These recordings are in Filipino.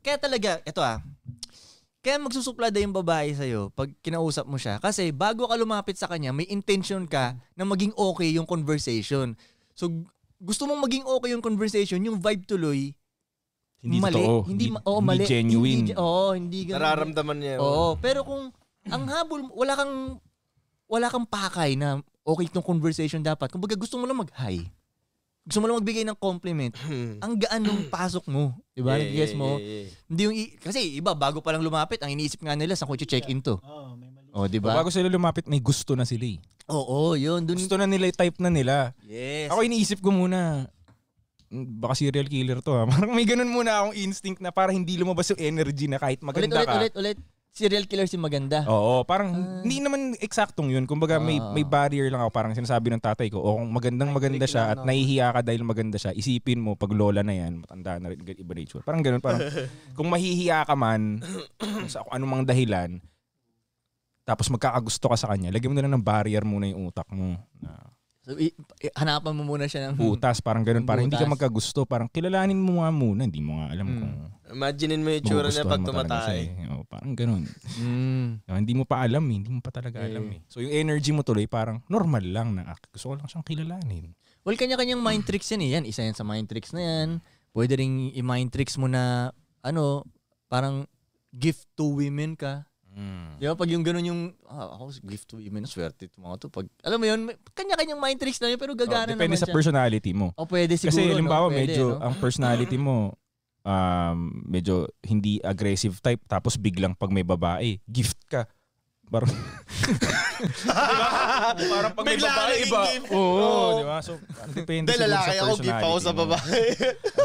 kaya talaga, ito kaya magsusuplada yung babae sa'yo pag kinausap mo siya. Kasi bago ka lumapit sa kanya, may intention ka na maging okay yung conversation. So, gusto mong maging okay yung conversation, yung vibe tuloy, hindi mali. Totoo. Hindi mali. Genuine. Hindi ganun. Nararamdaman niya. Pero kung ang habol, wala kang pakay na okay itong conversation dapat. Kung baga gusto mo lang mag-hi. Gusto mo lang magbigay ng compliment. Ang gaan nung pasok mo. Diba? Nag-guess mo. Hindi yung kasi iba, bago pa lang lumapit, ang iniisip nga nila, saan ko check-in to? May mali. Diba? Bago sila lumapit, may gusto na sila eh. Yun. Gusto na nila, type na nila. Yes. Ako iniisip ko muna, baka serial killer to Parang may ganun muna akong instinct na para hindi lumabas yung energy na kahit maganda ka. Ulit. Serial killer si maganda. Oo, parang hindi naman eksaktong yun. Kumbaga may barrier lang ako. Parang sinasabi ng tatay ko, kung maganda siya at nahihiya ka dahil maganda siya, isipin mo, pag lola na yan, matanda na rin, iba nature. Parang ganun. Parang kung mahihiya ka man, sa anumang dahilan, tapos magkakagusto ka sa kanya, lagyan mo na lang ng barrier muna yung utak mo. So, hanapan mo muna siya ng butas, parang ganun. Parang hindi ka magkagusto. Parang kilalanin mo nga muna. Hindi mo nga alam kung imaginein mo yung tsura niya pag tumatay. Parang ganun. Hindi mo pa alam eh. Hindi mo pa talaga alam eh. So yung energy mo tuloy parang normal lang na gusto ko lang siyang kilalanin. Well, kanya-kanyang mind tricks yan eh. Yan, isa yan sa mind tricks na yan. Pwede rin i-mind tricks mo na parang gift to women ka. Di ba? Pag yung ganun yung, ako gift to women, swerte ito mga to. Pag, alam mo yun, kanya-kanyang mind tricks na yun, pero gagana naman siya. Depende sa personality mo. Pwede siguro. Kasi halimbawa, medyo, ang personality mo, medyo hindi aggressive type, tapos biglang pag may babae, gift ka. Parang, parang pag may babae, iba. Oo, di ba? So, depende sa personality. Lalaki ako, gift ako sa babae.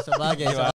Sa bagay.